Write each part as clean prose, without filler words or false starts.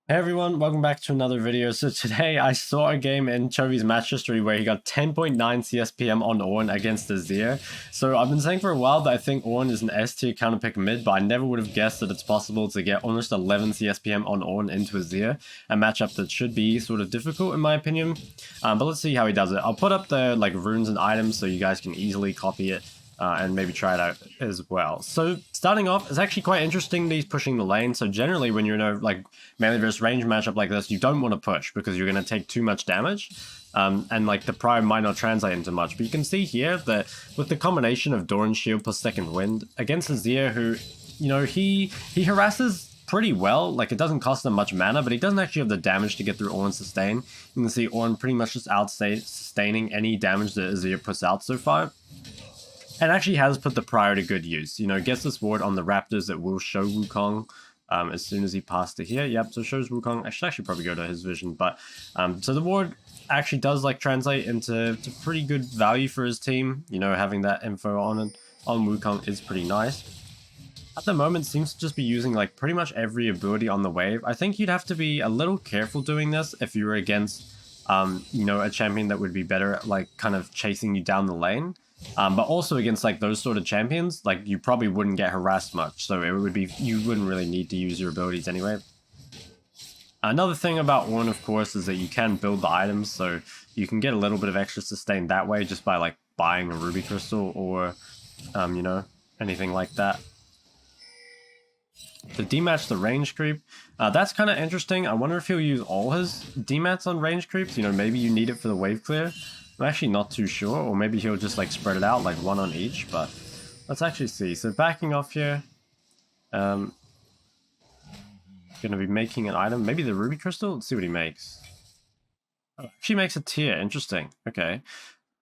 Hey everyone, welcome back to another video. So today I saw a game in Chovy's match history where he got 10.9 Cspm on Ornn against Azir. So I've been saying for a while that I think Ornn is an S tier counter pick mid, but I never would have guessed that it's possible to get almost 11 Cspm on Ornn into Azir, a matchup that should be sort of difficult in my opinion. But let's see how he does it. I'll put up the runes and items so you guys can easily copy it. And maybe try it out as well. So starting off, it's actually quite interesting that he's pushing the lane. So generally when you're in a melee versus range matchup like this, you don't want to push because you're going to take too much damage. And the prior might not translate into much. But you can see here that with the combination of Doran's shield plus second wind against Azir, who, he harasses pretty well. Like, it doesn't cost him much mana, but he doesn't actually have the damage to get through Ornn sustain. You can see Ornn pretty much just sustaining any damage that Azir puts out so far. And actually has put the prior to good use. Gets this ward on the Raptors that will show Wukong as soon as he passed to here. Yep, so shows Wukong. I should actually probably go to his vision. But so the ward actually does translate into pretty good value for his team. Having that info on Wukong is pretty nice. At the moment, seems to just be using pretty much every ability on the wave. I think you'd have to be a little careful doing this if you were against a champion that would be better at kind of chasing you down the lane. But also against those sort of champions, you probably wouldn't get harassed much, so it would be, you wouldn't really need to use your abilities anyway. Another thing about Ornn, of course, is that you can build the items, so you can get a little bit of extra sustain that way just by buying a ruby crystal or anything like that. To dematch the range creep, that's kind of interesting. I wonder if he'll use all his demats on range creeps. Maybe you need it for the wave clear. I'm actually not too sure, or maybe he'll just spread it out one on each, but let's actually see. So backing off here, gonna be making an item, maybe the ruby crystal. Let's see what he makes. Oh, actually makes a tier. Interesting. Okay,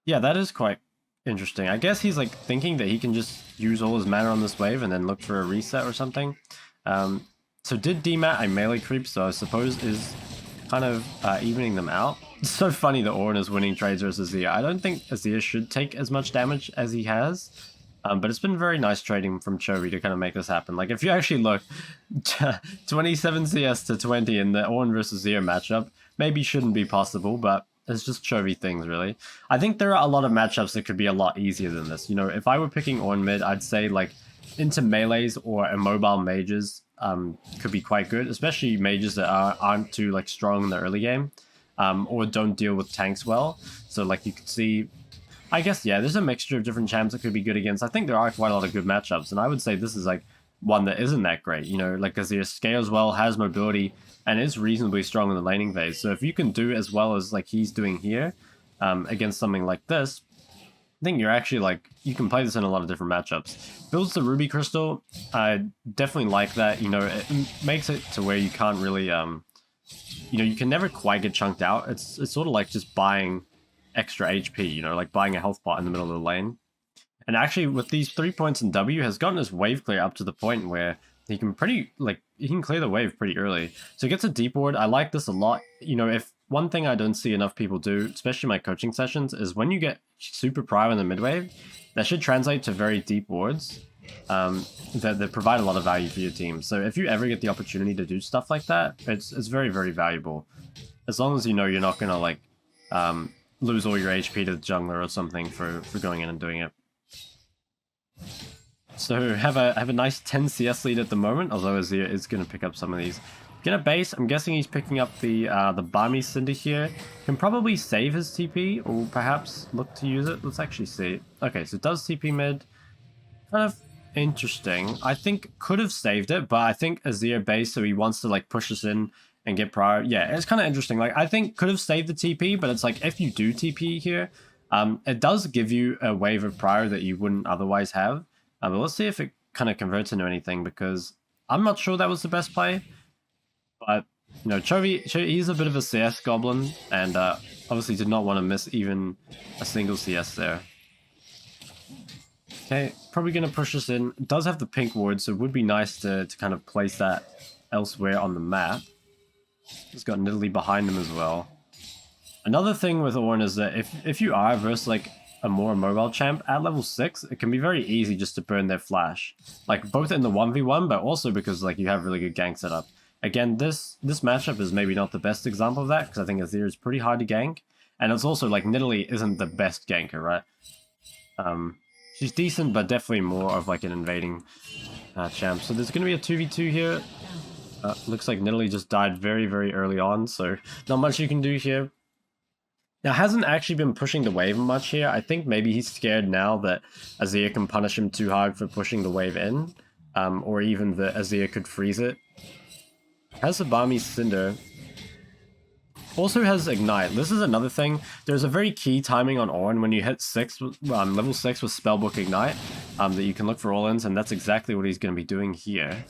yeah, that is quite interesting. I guess he's thinking that he can just use all his mana on this wave and then look for a reset or something. So did demat a melee creep, so I suppose is kind of evening them out. It's so funny that Ornn is winning trades versus Azir. I don't think Azir should take as much damage as he has, but it's been very nice trading from Chovy to kind of make this happen. If you actually look, 27 CS to 20 in the Ornn versus Azir matchup maybe shouldn't be possible, but it's just Chovy things, really. I think there are a lot of matchups that could be a lot easier than this. If I were picking Ornn mid, I'd say into melees or immobile mages could be quite good, especially mages that aren't too strong in the early game. Or don't deal with tanks well. So you could see, I guess, yeah, there's a mixture of different champs that could be good against. I think there are quite a lot of good matchups, and I would say this is one that isn't that great. Azir scales well, has mobility, and is reasonably strong in the laning phase. So if you can do as well as he's doing here against something like this, I think you're actually you can play this in a lot of different matchups. Builds the ruby crystal. I definitely like that. It makes it to where you can't really you can never quite get chunked out. It's sort of just buying extra HP, buying a health pot in the middle of the lane. And actually, with these 3 points in W, has gotten his wave clear up to the point where he can he can clear the wave pretty early. So he gets a deep ward. I like this a lot. If one thing I don't see enough people do, especially in my coaching sessions, is when you get super prior in the mid wave, that should translate to very deep wards. That provide a lot of value for your team. So if you ever get the opportunity to do stuff like that, it's very, very valuable. As long as you're not gonna lose all your HP to the jungler or something for going in and doing it. So have a nice 10 CS lead at the moment, although Azir is gonna pick up some of these. Gonna base, I'm guessing he's picking up the Barmy Cinder here. Can probably save his TP, or perhaps look to use it. Let's actually see. Okay, so it does TP mid. Kind of interesting. I think could have saved it, but I think Azir base, so he wants to push us in and get prior. Yeah, it's kind of interesting. I think could have saved the TP, but it's if you do TP here, it does give you a wave of prior that you wouldn't otherwise have. But let's see if it kind of converts into anything, because I'm not sure that was the best play. But Chovy, he's a bit of a CS goblin, and obviously did not want to miss even a single CS there. Okay, probably going to push us in. It does have the pink ward, so it would be nice to kind of place that elsewhere on the map. It's got Nidalee behind him as well. Another thing with Ornn is that if you are versus a more mobile champ at level 6, it can be very easy just to burn their flash. Both in the 1v1, but also because you have really good gank setup. Again, this matchup is maybe not the best example of that, because I think Azir is pretty hard to gank. And it's also like Nidalee isn't the best ganker, right? She's decent, but definitely more of like an invading champ. So there's going to be a 2v2 here. Looks like Nidalee just died very, very early on, so not much you can do here. Now, hasn't actually been pushing the wave much here. I think maybe he's scared now that Azir can punish him too hard for pushing the wave in, or even that Azir could freeze it. Has Sabami's Cinder. Also has Ignite. This is another thing. There's a very key timing on Ornn when you hit level 6 with Spellbook Ignite, that you can look for all-ins, and that's exactly what he's going to be doing here.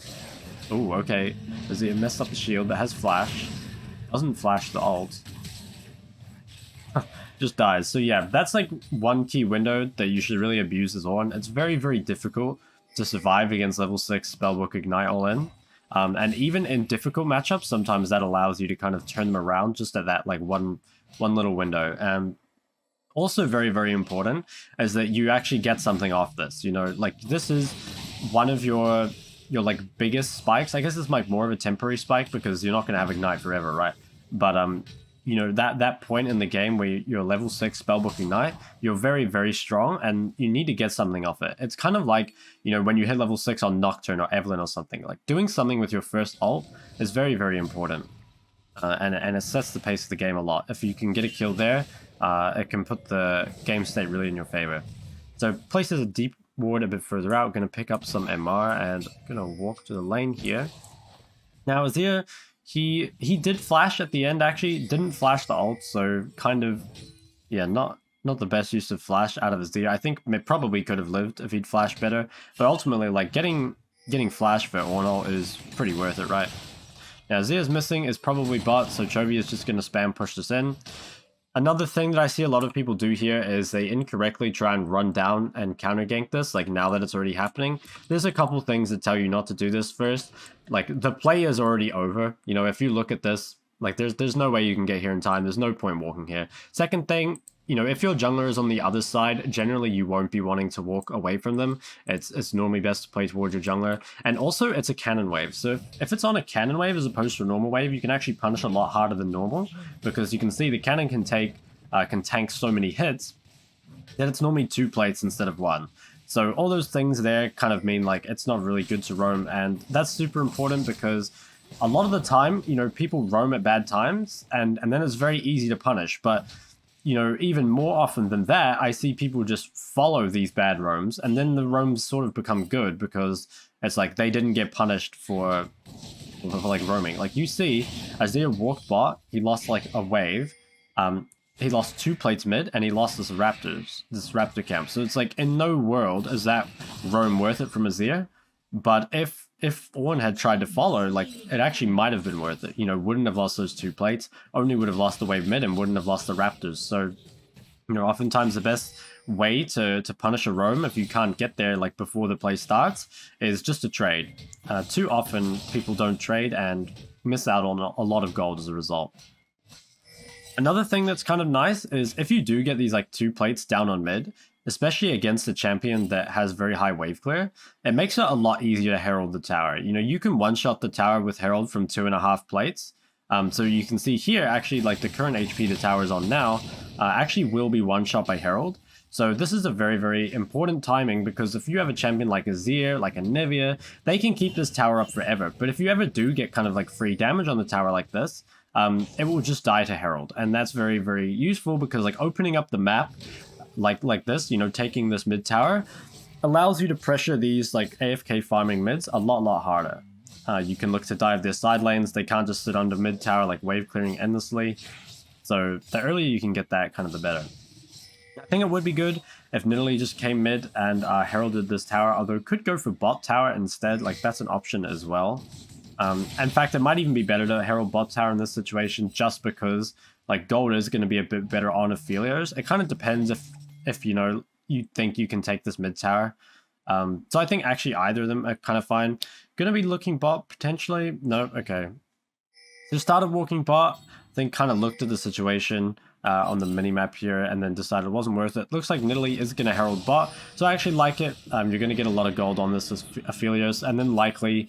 Oh, okay. Azir messed up the shield that has flash. Doesn't flash the ult. Just dies. So yeah, that's like one key window that you should really abuse as Ornn. It's very, very difficult to survive against level 6 Spellbook Ignite all-in. And even in difficult matchups, sometimes that allows you to kind of turn them around just at that like one little window. And also very, very important is that you actually get something off this. You know, like this is one of your like biggest spikes. I guess it's like more of a temporary spike because you're not going to have Ignite forever, right? But you know, that point in the game where you're level 6 Spellbook Ignite, you're very, very strong and you need to get something off it. It's kind of like, you know, when you hit level 6 on Nocturne or Evelyn or something, like doing something with your first ult is very, very important. And it sets the pace of the game a lot. If you can get a kill there, it can put the game state really in your favor. So places a deep ward a bit further out, going to pick up some MR and going to walk to the lane here. Now Azir, he did flash at the end, actually. Didn't flash the ult, so kind of, yeah, not the best use of flash out of Azir. I think it probably could have lived if he'd flashed better, but ultimately, like, getting flash for Ornn is pretty worth it, right? Now, Azir's missing is probably bot, so Chovy is just going to spam push this in. Another thing that I see a lot of people do here is they incorrectly try and run down and counter gank this, like now that it's already happening. There's a couple things that tell you not to do this first. Like, the play is already over. You know, if you look at this, like there's no way you can get here in time. There's no point walking here. Second thing, you know, if your jungler is on the other side, generally you won't be wanting to walk away from them. It's normally best to play towards your jungler. And also, it's a cannon wave. So if it's on a cannon wave as opposed to a normal wave, you can actually punish a lot harder than normal, because you can see the cannon can tank so many hits that it's normally 2 plates instead of 1. So all those things there kind of mean like it's not really good to roam, and that's super important because a lot of the time, you know, people roam at bad times and then it's very easy to punish. But you know, even more often than that, I see people just follow these bad roams, and then the roams sort of become good because it's like they didn't get punished for like roaming. Like you see, Azir walked bot, he lost like a wave, he lost 2 plates mid, and he lost this raptor camp. So it's like, in no world is that roam worth it from Azir. But if Ornn had tried to follow, like, it actually might have been worth it. You know, wouldn't have lost those 2 plates, only would have lost the wave mid and wouldn't have lost the raptors. So, you know, oftentimes the best way to punish a roam if you can't get there like before the play starts is just to trade. Too often people don't trade and miss out on a lot of gold as a result. Another thing that's kind of nice is if you do get these like 2 plates down on mid, especially against a champion that has very high wave clear, it makes it a lot easier to Herald the tower. You know, you can one-shot the tower with Herald from 2.5 plates. So you can see here, actually, like the current HP the tower is on now, actually will be one-shot by Herald. So this is a very, very important timing, because if you have a champion like Azir, like a Nivea, they can keep this tower up forever. But if you ever do get kind of like free damage on the tower like this, it will just die to Herald. And that's very, very useful, because like opening up the map like this, you know, taking this mid tower allows you to pressure these like AFK farming mids a lot harder. You can look to dive their side lanes. They can't just sit under mid tower like wave clearing endlessly. So the earlier you can get that, kind of the better. I think it would be good if Nidalee just came mid and heralded this tower, although could go for bot tower instead. Like, that's an option as well. In fact, it might even be better to herald bot tower in this situation, just because like gold is going to be a bit better on Aphelios. It kind of depends if you know, you think you can take this mid tower. So I think actually either of them are kind of fine. Gonna be looking bot potentially. No, okay. So started walking bot. I think kind of looked at the situation on the mini-map here and then decided it wasn't worth it. Looks like Nidalee is going to Herald bot, so I actually like it. You're going to get a lot of gold on this as Aphelios, and then likely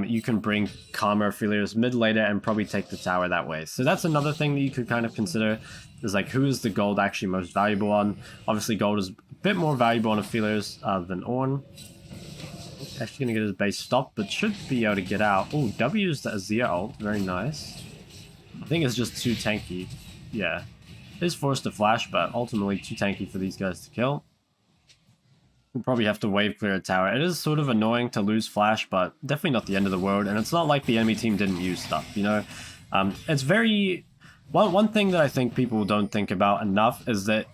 you can bring Karma Aphelios mid later and probably take the tower that way. So that's another thing that you could kind of consider, is like, who is the gold actually most valuable on? Obviously gold is a bit more valuable on Aphelios than Ornn. Actually going to get his base stopped, but should be able to get out. Oh, W's the Azir ult. Very nice. I think it's just too tanky. Yeah. It is forced to flash, but ultimately too tanky for these guys to kill. We'll probably have to wave clear a tower. It is sort of annoying to lose flash, but definitely not the end of the world. And it's not like the enemy team didn't use stuff, you know? It's very... One thing that I think people don't think about enough is that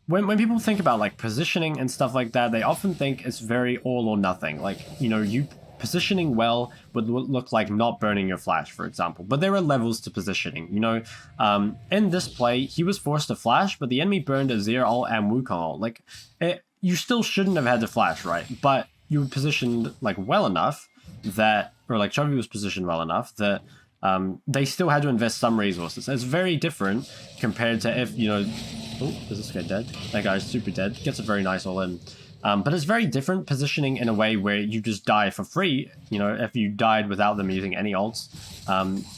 when people think about like positioning and stuff like that, they often think it's very all or nothing. Like, you know, you positioning well would look like not burning your flash, for example. But there are levels to positioning, you know. In this play, he was forced to flash, but the enemy burned Azir ult and Wukong ult. Like, you still shouldn't have had to flash, right? But you were positioned like well enough that, or like Chovy was positioned well enough that they still had to invest some resources. It's very different compared to if, you know... Oh, is this guy dead? That guy's super dead. Gets a very nice all in. But it's very different positioning in a way where you just die for free, you know, if you died without them using any ults,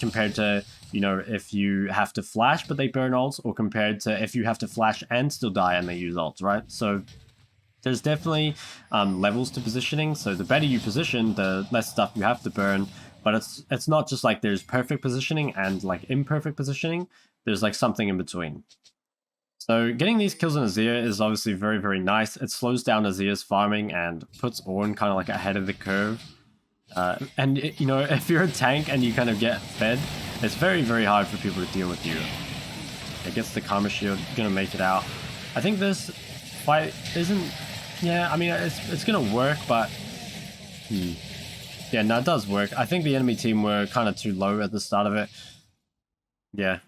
compared to, you know, if you have to flash but they burn ults, or compared to if you have to flash and still die and they use ults, right? So there's definitely levels to positioning. So the better you position, the less stuff you have to burn. But it's not just like there's perfect positioning and like imperfect positioning. There's like something in between. So getting these kills on Azir is obviously very, very nice. It slows down Azir's farming and puts Ornn kind of like ahead of the curve. You know, if you're a tank and you kind of get fed, it's very, very hard for people to deal with you. It gets the Karma Shield, gonna make it out. I think this fight isn't... Yeah, I mean, it's gonna work, but... Yeah, no, it does work. I think the enemy team were kind of too low at the start of it. Yeah.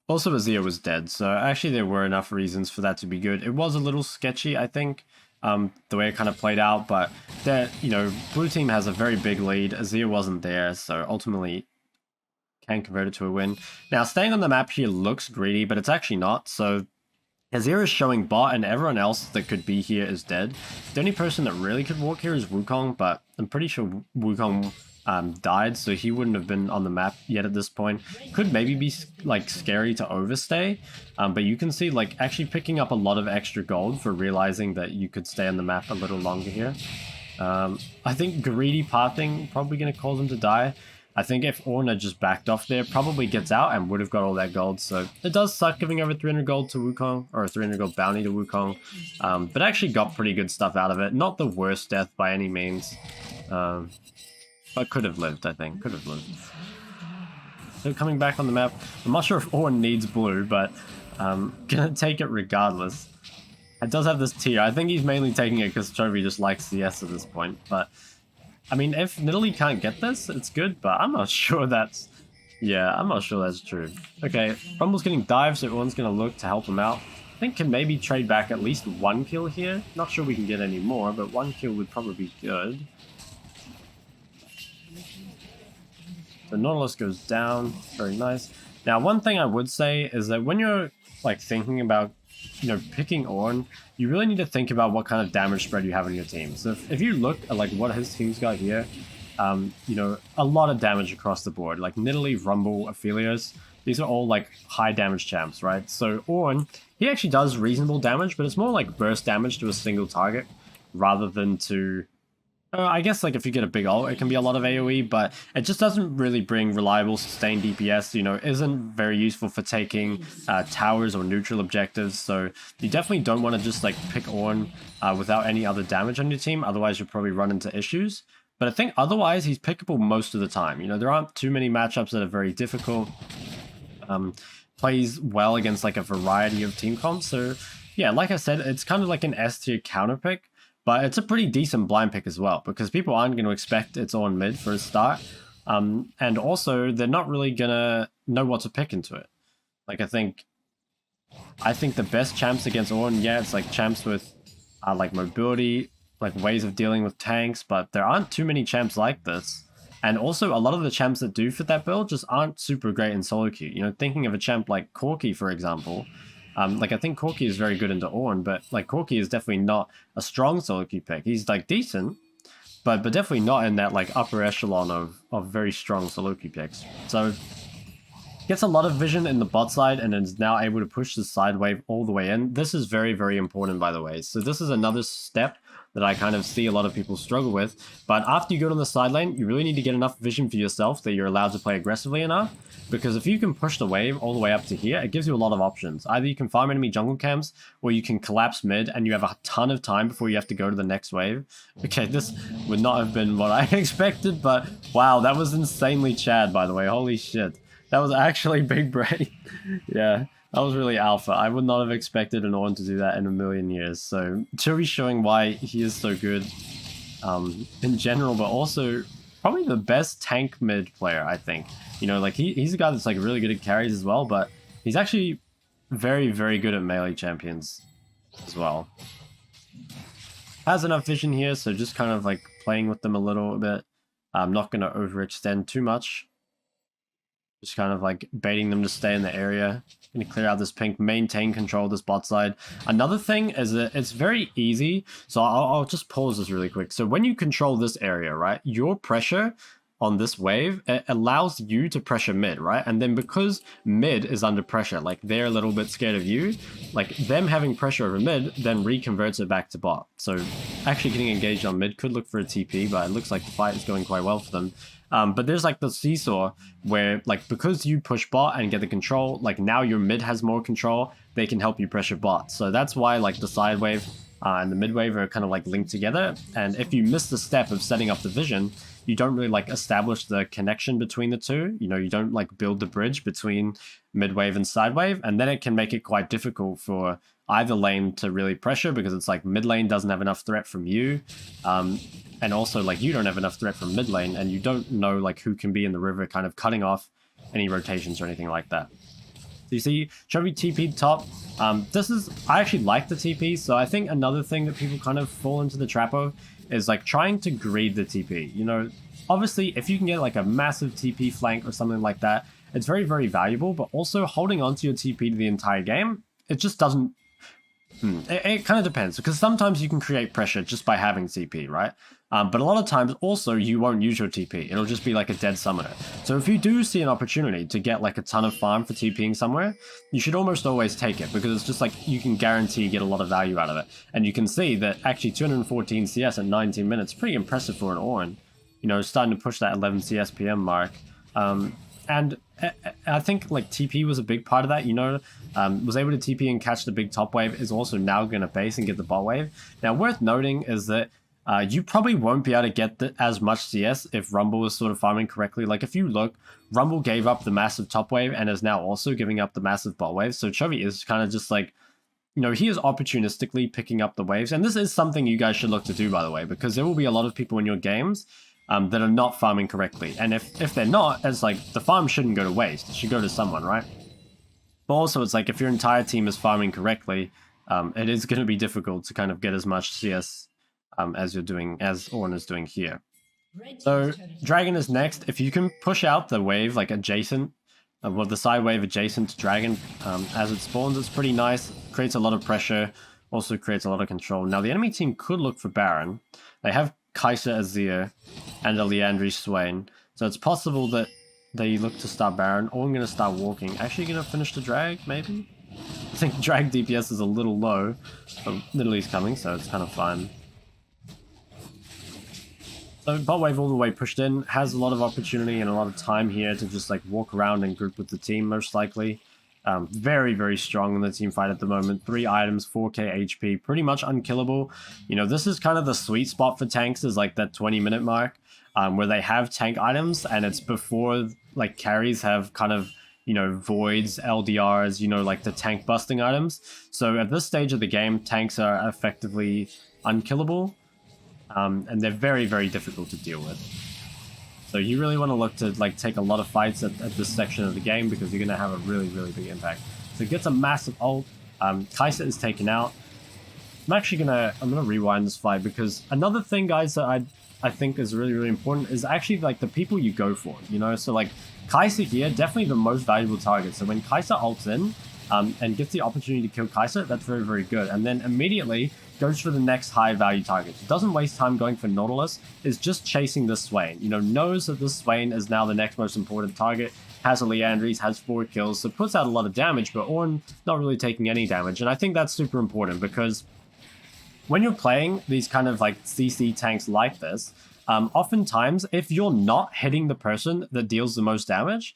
Also, Azir was dead, so actually there were enough reasons for that to be good. It was a little sketchy, I think, the way it kind of played out, but that, you know, blue team has a very big lead. Azir wasn't there, so ultimately can convert it to a win. Now, staying on the map here looks greedy, but it's actually not, so Azir is showing bot, and everyone else that could be here is dead. The only person that really could walk here is Wukong, but I'm pretty sure Wukong died, so he wouldn't have been on the map yet at this point. Could maybe be like scary to overstay, but you can see like actually picking up a lot of extra gold for realizing that you could stay on the map a little longer here. I think greedy pathing probably going to cause him to die. I think if Ornn had just backed off there, probably gets out and would have got all that gold. So it does suck giving over 300 gold to Wukong, or a 300 gold bounty to Wukong, but actually got pretty good stuff out of it. Not the worst death by any means. But could have lived, I think. Could have lived. So coming back on the map, I'm not sure if Ornn needs blue, but gonna take it regardless. It does have this tier. I think he's mainly taking it because Chovy just likes CS at this point. But, I mean, if Nidalee can't get this, it's good, but I'm not sure that's... Yeah, I'm not sure that's true. Okay, Rumble's getting dived, so everyone's gonna look to help him out. I think can maybe trade back at least one kill here. Not sure we can get any more, but one kill would probably be good. The Nautilus goes down. Very nice. Now, one thing I would say is that when you're like thinking about, you know, picking Ornn, you really need to think about what kind of damage spread you have on your team. So if you look at like what his team's got here, you know, a lot of damage across the board. Like Nidalee, Rumble, Aphelios, these are all like high damage champs, right? So Ornn, he actually does reasonable damage, but it's more like burst damage to a single target rather than to... I guess like if you get a big ult, it can be a lot of AoE, but it just doesn't really bring reliable sustained DPS, you know, isn't very useful for taking towers or neutral objectives, so you definitely don't want to just like pick Ornn without any other damage on your team, otherwise you'll probably run into issues. But I think otherwise he's pickable most of the time, you know, there aren't too many matchups that are very difficult, plays well against like a variety of team comps, so yeah, like I said, it's kind of like an S tier counter pick. But it's a pretty decent blind pick as well, because people aren't going to expect it's on mid for a start. And also, they're not really going to know what to pick into it. Like, I think the best champs against Ornn, yeah, it's like champs with like mobility, like ways of dealing with tanks, but there aren't too many champs like this. And also, a lot of the champs that do fit that build just aren't super great in solo queue. You know, thinking of a champ like Corki, for example. Like, I think Corki is very good into Ornn, but, like, Corki is definitely not a strong solo queue pick. He's, like, decent, but definitely not in that, like, upper echelon of very strong solo queue picks. So, gets a lot of vision in the bot side and is now able to push the side wave all the way in. This is very, very important, by the way. So this is another step that I kind of see a lot of people struggle with. But after you go to the side lane, you really need to get enough vision for yourself that you're allowed to play aggressively enough. Because if you can push the wave all the way up to here, it gives you a lot of options. Either you can farm enemy jungle camps, or you can collapse mid and you have a ton of time before you have to go to the next wave. Okay, this would not have been what I expected, but wow, that was insanely Chad, by the way. Holy shit. That was actually big brain. Yeah, that was really alpha. I would not have expected an Ornn to do that in a million years. So Chovy showing why he is so good in general, but also probably the best tank mid player, I think. You know, like he's a guy that's like really good at carries as well, but he's actually very, very good at melee champions as well. Has enough vision here, so just kind of like playing with them a little bit. I'm not going to overextend too much. Just kind of like baiting them to stay in the area. Gonna clear out this pink, maintain control of this bot side. Another thing is that it's very easy. So I'll just pause this really quick. So when you control this area, right, your pressure on this wave, it allows you to pressure mid, right? And then because mid is under pressure, like they're a little bit scared of you, like them having pressure over mid then reconverts it back to bot. So actually getting engaged on mid could look for a TP, but it looks like the fight is going quite well for them. But there's like the seesaw where like because you push bot and get the control, like now your mid has more control, they can help you pressure bot. So that's why like the side wave and the mid wave are kind of like linked together. And if you miss the step of setting up the vision, you don't really like establish the connection between the two. You know, you don't like build the bridge between mid wave and side wave, and then it can make it quite difficult for either lane to really pressure because it's like mid lane doesn't have enough threat from you. And also like you don't have enough threat from mid lane, and you don't know like who can be in the river kind of cutting off any rotations or anything like that. So you see Chovy TP top. I actually like the TP, so I think another thing that people kind of fall into the trap of is like trying to greed the TP. You know, obviously if you can get like a massive TP flank or something like that, it's very, very valuable, but also holding onto your TP to the entire game, it just doesn't. It kind of depends, because sometimes you can create pressure just by having TP, right? But a lot of times also you won't use your TP. It'll just be like a dead summoner. So if you do see an opportunity to get like a ton of farm for TPing somewhere, you should almost always take it, because it's just like you can guarantee get a lot of value out of it. And you can see that actually 214 CS in 19 minutes, pretty impressive for an Ornn. You know, starting to push that 11 Cspm mark. And I think like TP was a big part of that, you know, was able to TP and catch the big top wave, is also now going to base and get the bot wave. Now, worth noting is that you probably won't be able to get as much CS if Rumble is sort of farming correctly. Like if you look, Rumble gave up the massive top wave and is now also giving up the massive bot wave. So Chovy is kind of just like, you know, he is opportunistically picking up the waves. And this is something you guys should look to do, by the way, because there will be a lot of people in your games that are not farming correctly. And if they're not, it's like the farm shouldn't go to waste. It should go to someone, right? But also it's like if your entire team is farming correctly, it is going to be difficult to kind of get as much CS as Ornn is doing here. So Dragon is next. If you can push out the wave like adjacent, well, the side wave adjacent to Dragon as it spawns, it's pretty nice. Creates a lot of pressure, also creates a lot of control. Now the enemy team could look for Baron. They have Kai'Sa Azir and a Liandry Swain. So it's possible that they look to start Baron, or I'm going to start walking. Actually going to finish the drag, maybe? I think drag DPS is a little low, but Nidalee coming, so it's kind of fine. So bot wave all the way pushed in, has a lot of opportunity and a lot of time here to just like walk around and group with the team, most likely. Very, very strong in the team fight at the moment. 3 items, 4k HP, pretty much unkillable. You know, this is kind of the sweet spot for tanks, is like that 20-minute mark, where they have tank items, and it's before like carries have kind of, you know, voids, LDRs, you know, like the tank busting items. So at this stage of the game, tanks are effectively unkillable, and they're very, very difficult to deal with. So you really want to look to like take a lot of fights at this section of the game, because you're going to have a really, really big impact. So it gets a massive ult. Kai'Sa is taken out. I'm gonna rewind this fight, because another thing, guys, that I think is really, really important is actually like the people you go for, you know? So like Kai'Sa here, definitely the most valuable target. So when Kai'Sa ults in and gets the opportunity to kill Kai'Sa, that's very, very good. And then immediately goes for the next high value target. So doesn't waste time going for Nautilus, is just chasing this Swain. You know, knows that this Swain is now the next most important target, has a Leandries, has 4 kills, so puts out a lot of damage, but Ornn not really taking any damage. And I think that's super important because when you're playing these kind of like CC tanks like this, oftentimes if you're not hitting the person that deals the most damage,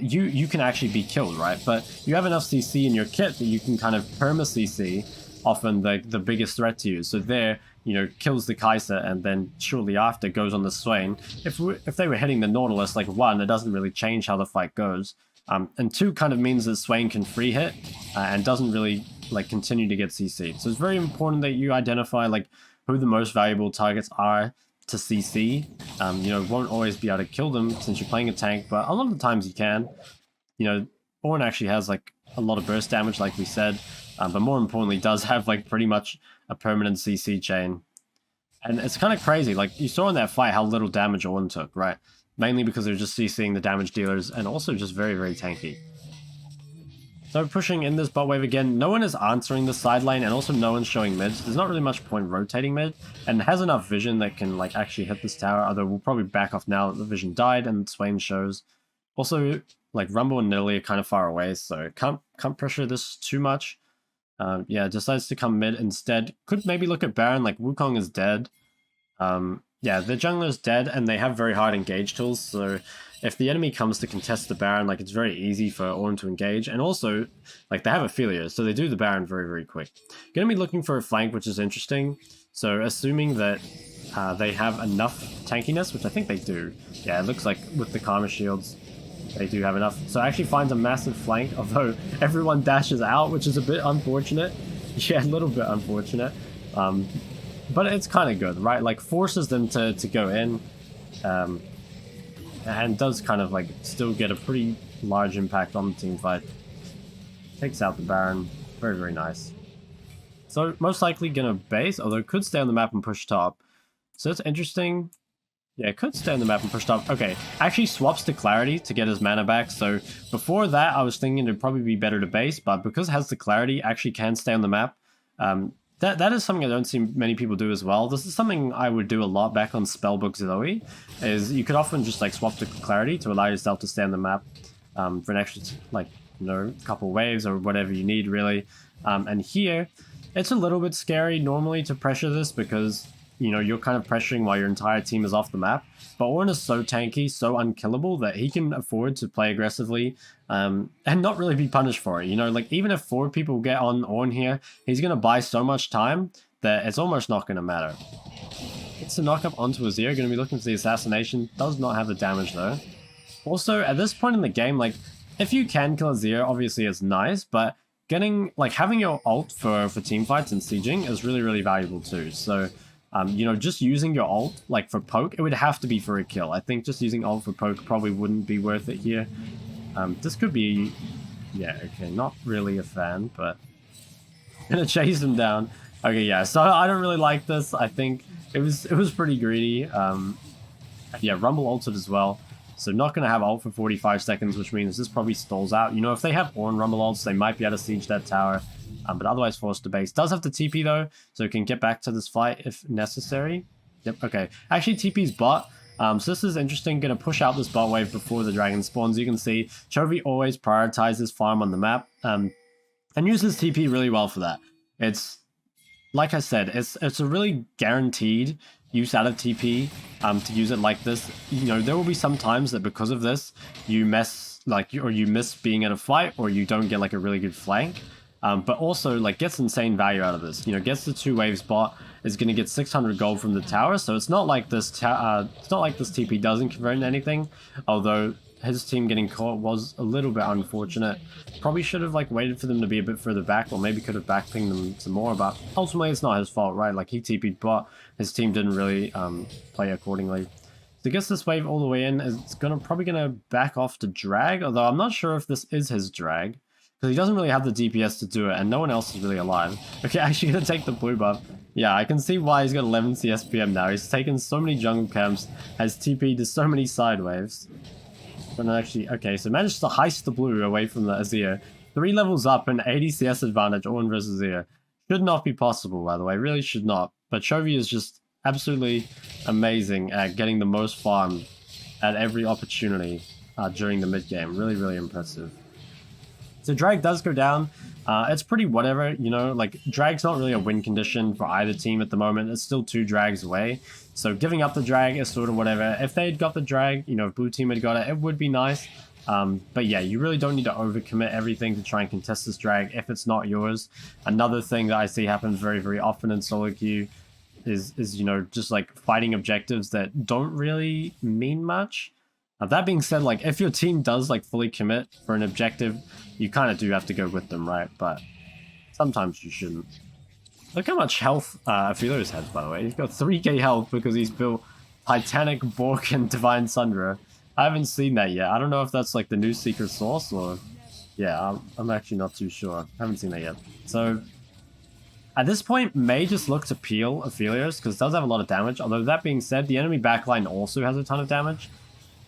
you can actually be killed, right? But you have enough CC in your kit that you can kind of perma CC often the biggest threat to you. So there, you know, kills the Kai'Sa and then shortly after goes on the Swain. If they were hitting the Nautilus, like 1, it doesn't really change how the fight goes. And 2 kind of means that Swain can free hit and doesn't really like continue to get CC'd. So it's very important that you identify like who the most valuable targets are to CC. You know, won't always be able to kill them since you're playing a tank, but a lot of the times you can. You know, Ornn actually has like a lot of burst damage, like we said, but more importantly, does have like pretty much a permanent CC chain. And it's kind of crazy. Like you saw in that fight how little damage Ornn took, right? Mainly because they're just CCing the damage dealers and also just very, very tanky. So pushing in this bot wave again, no one is answering the sideline and also no one's showing mid. So there's not really much point rotating mid and has enough vision that can like actually hit this tower, although we'll probably back off now that the vision died and Swain shows. Also, like Rumble and Nidalee are kind of far away, so can't pressure this too much. Yeah, decides to come mid instead. Could maybe look at Baron, like Wukong is dead. Yeah, the jungler is dead and they have very hard engage tools, so if the enemy comes to contest the Baron, like it's very easy for Ornn to engage, and also like they have Ophelia, so they do the Baron very, very quick. Gonna be looking for a flank, which is interesting. So assuming that they have enough tankiness, which I think they do. Yeah, it looks like with the Karma shields, they do have enough. So actually finds a massive flank, although everyone dashes out, which is a bit unfortunate. Yeah, a little bit unfortunate. But it's kind of good, right? Like forces them to go in. And does kind of like still get a pretty large impact on the team fight. Takes out the Baron. Very, very nice. So most likely gonna base, although could stay on the map and push top. So it's interesting. Yeah, could stay on the map and push top. Okay, actually swaps to Clarity to get his mana back. So before that, I was thinking it'd probably be better to base, but because it has the Clarity, actually can stay on the map. That is something I don't see many people do as well. This is something I would do a lot back on Spellbook Zoe, is you could often just like swap to Clarity to allow yourself to stay on the map for an extra, like, you know, couple waves or whatever you need, really. And here, it's a little bit scary normally to pressure this because, you know, you're kind of pressuring while your entire team is off the map. But Ornn is so tanky, so unkillable that he can afford to play aggressively and not really be punished for it. You know, like even if 4 people get on Ornn here, he's going to buy so much time that it's almost not going to matter. It's a knock up onto Azir, going to be looking for the assassination. Does not have the damage though. Also, at this point in the game, like if you can kill Azir, obviously it's nice, but getting, like having your ult for team fights and sieging is really, really valuable too. So, you know, just using your ult, like for poke, it would have to be for a kill. I think just using ult for poke probably wouldn't be worth it here. This could be, yeah, okay, not really a fan, but gonna chase him down. Okay, yeah, so I don't really like this. I think it was pretty greedy. Yeah, Rumble ulted as well. So not going to have ult for 45 seconds, which means this probably stalls out. You know, if they have Ornn Rumble ults, they might be able to siege that tower. But otherwise forced to base. Does have the TP though, so it can get back to this fight if necessary. Yep, okay. Actually, TP's bot. So this is interesting. Going to push out this bot wave before the dragon spawns. You can see Chovy always prioritizes farm on the map and uses TP really well for that. It's, like I said, it's a really guaranteed use out of TP to use it like this. You know, there will be some times that because of this, you mess, like, or you miss being at a fight, or you don't get like a really good flank. But also, like, gets insane value out of this. You know, gets the 2 waves bot, is going to get 600 gold from the tower, so it's not like this it's not like this TP doesn't convert into anything, although his team getting caught was a little bit unfortunate. Probably should have, like, waited for them to be a bit further back, or maybe could have backpinged them some more, but ultimately it's not his fault, right? Like, he TP'd bot, his team didn't really play accordingly. So gets this wave all the way in, it's probably gonna back off to drag, although I'm not sure if this is his drag. Because he doesn't really have the DPS to do it, and no one else is really alive. Okay, actually gonna take the blue buff. Yeah, I can see why he's got 11 CSPM now. He's taken so many jungle camps, has TP'd to so many side waves. But actually, okay, so managed to heist the blue away from the Azir. 3 levels up and 80 CS advantage, Ornn versus Azir. Should not be possible, by the way, really should not. But Chovy is just absolutely amazing at getting the most farm at every opportunity during the mid game. Really, really impressive. So drag does go down. It's pretty whatever, you know, like drag's not really a win condition for either team at the moment. It's still 2 drags away. So giving up the drag is sort of whatever. If they had got the drag, you know, if blue team had got it, it would be nice. But yeah, you really don't need to overcommit everything to try and contest this drag if it's not yours. Another thing that I see happens very, very often in solo queue is you know, just like fighting objectives that don't really mean much. That being said, like if your team does like fully commit for an objective, you kind of do have to go with them, right? But sometimes you shouldn't. Look how much health Aphelios has, by the way. He's got 3k health because he's built Titanic, Bork, and Divine Sundra. I haven't seen that yet. I don't know if that's like the new secret source or... Yeah, I'm actually not too sure. I haven't seen that yet. So at this point, may just look to peel Aphelios because it does have a lot of damage. Although that being said, the enemy backline also has a ton of damage.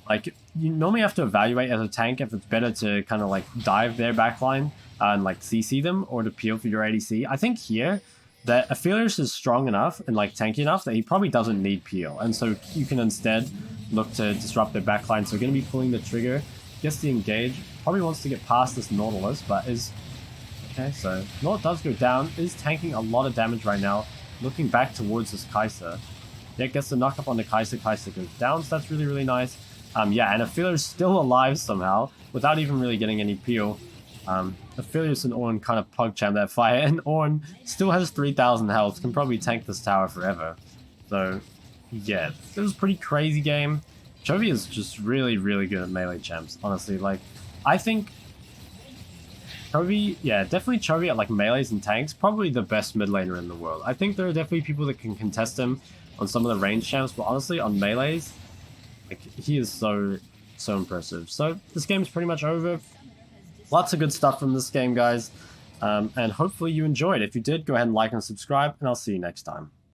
Like, you normally have to evaluate as a tank if it's better to kind of like dive their backline and like CC them or to peel for your ADC. I think here that Aphelios is strong enough and like tanky enough that he probably doesn't need peel. And so you can instead look to disrupt their backline. So going to be pulling the trigger, gets the engage, probably wants to get past this Nautilus, but is... Okay, so Naut does go down, is tanking a lot of damage right now, looking back towards this Kai'Sa. Yeah, gets the knock up on the Kai'Sa, Kai'Sa goes down, so that's really, really nice. Yeah, and Aphelios still alive somehow, without even really getting any peel. Aphelios and Ornn kind of pug-champ that fight, and Ornn still has 3,000 health, can probably tank this tower forever. So, yeah, it was a pretty crazy game. Chovy is just really, really good at melee champs, honestly. Like, I think Chovy, yeah, definitely Chovy at like melees and tanks, probably the best mid laner in the world. I think there are definitely people that can contest him on some of the range champs, but honestly, on melees, like, he is so impressive. So this game's pretty much over. Lots of good stuff from this game, guys. And hopefully you enjoyed. If you did, go ahead and like and subscribe, and I'll see you next time.